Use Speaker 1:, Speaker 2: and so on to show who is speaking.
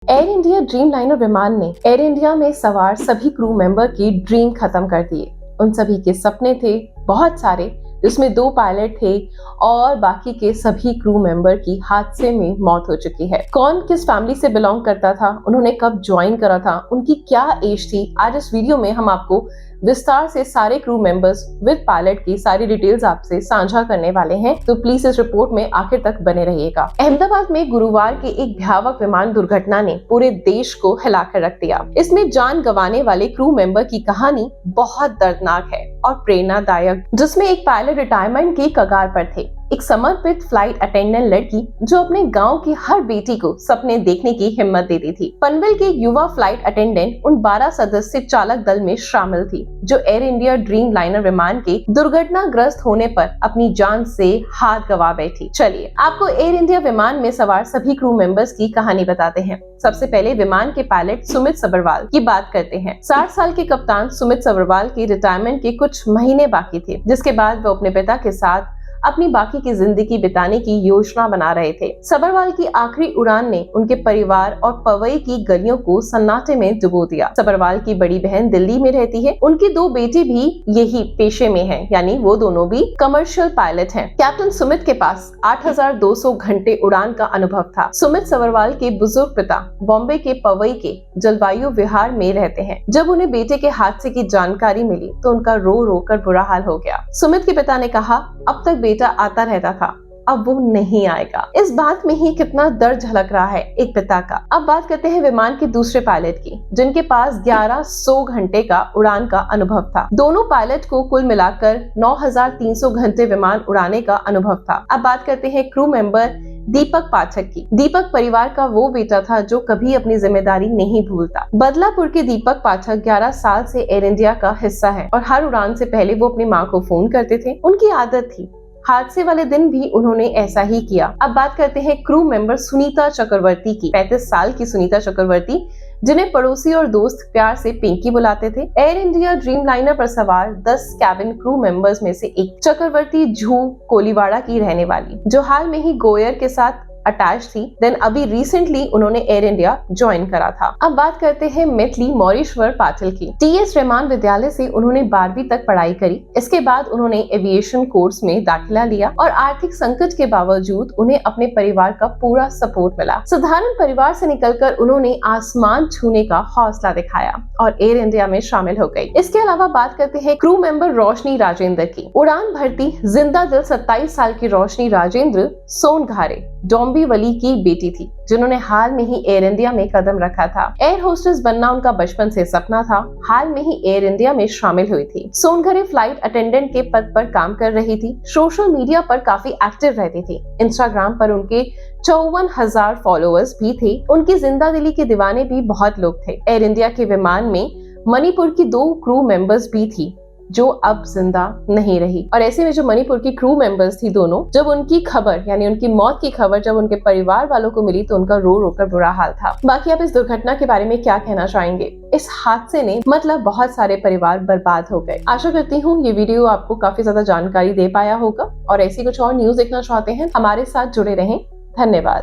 Speaker 1: Air India Dreamliner विमान ने air India में सवार सभी क्रू मेंबर की ड्रीम खत्म कर दिए। उन सभी के सपने थे बहुत सारे, जिसमें 2 पायलट थे और बाकी के सभी क्रू मेंबर की हादसे में मौत हो चुकी है। कौन किस फैमिली से बिलोंग करता था, उन्होंने कब ज्वाइन करा था, उनकी क्या एज थी, आज इस वीडियो में हम आपको विस्तार से सारे क्रू मेंबर्स विद पायलट की सारी डिटेल्स आपसे साझा करने वाले हैं, तो प्लीज इस रिपोर्ट में आखिर तक बने रहिएगा। अहमदाबाद में गुरुवार के एक भयावह विमान दुर्घटना ने पूरे देश को हिलाकर रख दिया। इसमें जान गंवाने वाले क्रू मेंबर की कहानी बहुत दर्दनाक है और प्रेरणादायक, जिसमें एक पायलट रिटायरमेंट की कगार पर थे। एक समर्पित फ्लाइट अटेंडेंट लड़की जो अपने गांव की हर बेटी को सपने देखने की हिम्मत देती थी। पनवेल के युवा फ्लाइट अटेंडेंट उन 12 सदस्य चालक दल में शामिल थी जो एयर इंडिया ड्रीम लाइनर विमान के दुर्घटनाग्रस्त होने पर अपनी जान से हाथ गंवा बैठी। चलिए आपको एयर इंडिया विमान में सवार सभी क्रू मेंबर्स की कहानी बताते हैं। सबसे पहले विमान के पायलट सुमित सब्रवाल की बात करते हैं। 60 साल के कप्तान सुमित सब्रवाल की रिटायरमेंट के कुछ महीने बाकी थे, जिसके बाद वो अपने पिता के साथ अपनी बाकी की जिंदगी बिताने की योजना बना रहे थे। सब्रवाल की आखिरी उड़ान ने उनके परिवार और पवई की गलियों को सन्नाटे में डुबो दिया। सब्रवाल की बड़ी बहन दिल्ली में रहती है। उनकी 2 बेटी भी यही पेशे में हैं, यानी वो दोनों भी कमर्शियल पायलट हैं। कैप्टन सुमित के पास 8,200 घंटे उड़ान का अनुभव था। सुमित सब्रवाल के बुजुर्ग पिता बॉम्बे के पवई के जलवायु विहार में रहते हैं। जब उन्हें बेटे के हादसे की जानकारी मिली तो उनका रो रो कर बुरा हाल हो गया। सुमित के पिता ने कहा, अब तक बेटा आता रहता था, अब वो नहीं आएगा। इस बात में ही कितना दर्द झलक रहा है एक पिता का। अब बात करते हैं विमान के दूसरे पायलट की, जिनके पास 1100 घंटे का उड़ान का अनुभव था। दोनों पायलट को कुल मिलाकर 9,300 घंटे विमान उड़ाने का अनुभव था। अब बात करते हैं क्रू मेंबर दीपक पाठक की। दीपक परिवार का वो बेटा था जो कभी अपनी जिम्मेदारी नहीं भूलता। बदलापुर के दीपक पाठक 11 साल से एयर इंडिया का हिस्सा है और हर उड़ान से पहले वो अपनी माँ को फोन करते थे। उनकी आदत थी, हादसे वाले दिन भी उन्होंने ऐसा ही किया। अब बात करते हैं क्रू मेंबर सुनीता चक्रवर्ती की। 35 साल की सुनीता चक्रवर्ती, जिन्हें पड़ोसी और दोस्त प्यार से पिंकी बुलाते थे, एयर इंडिया ड्रीमलाइनर पर सवार 10 कैबिन क्रू मेंबर्स में से एक चक्रवर्ती झू कोलीवाड़ा की रहने वाली, जो हाल में ही गोयर के साथ अटैच थी। देन अभी रिसेंटली उन्होंने एयर इंडिया ज्वाइन करा था। अब बात करते हैं मैथिली मौरेश्वर पाटिल की। टीएस रहमान विद्यालय से उन्होंने 12वीं तक पढ़ाई करी। इसके बाद उन्होंने एविएशन कोर्स में दाखिला लिया और आर्थिक संकट के बावजूद उन्हें अपने परिवार का पूरा सपोर्ट मिला। साधारण परिवार से निकलकर उन्होंने आसमान छूने का हौसला दिखाया और एयर इंडिया में शामिल हो गई। इसके अलावा बात करते हैं क्रू मेंबर रोशनी राजेंद्र की। उड़ान भरती जिंदा दिल 27 साल की रोशनी राजेंद्र सोनघारे डोंबिवली की बेटी थी, जिन्होंने हाल में ही एयर इंडिया में कदम रखा था। एयर होस्टेस बनना उनका बचपन से सपना था। हाल में ही एयर इंडिया में शामिल हुई थी। सोनघरे फ्लाइट अटेंडेंट के पद पर काम कर रही थी। सोशल मीडिया पर काफी एक्टिव रहती थी। इंस्टाग्राम पर उनके 54,000 फॉलोअर्स भी थे। उनकी जिंदा दिली के दीवाने भी बहुत लोग थे। एयर इंडिया के विमान में मणिपुर की 2 क्रू मेंबर्स भी थी जो अब जिंदा नहीं रही। और ऐसे में जो मणिपुर की क्रू मेंबर्स थी दोनों, जब उनकी खबर यानी उनकी मौत की खबर जब उनके परिवार वालों को मिली तो उनका रो रो कर बुरा हाल था। बाकी आप इस दुर्घटना के बारे में क्या कहना चाहेंगे? इस हादसे ने मतलब बहुत सारे परिवार बर्बाद हो गए। आशा करती हूँ ये वीडियो आपको काफी ज्यादा जानकारी दे पाया होगा और ऐसी कुछ और न्यूज देखना चाहते हैं, हमारे साथ जुड़े रहें। धन्यवाद।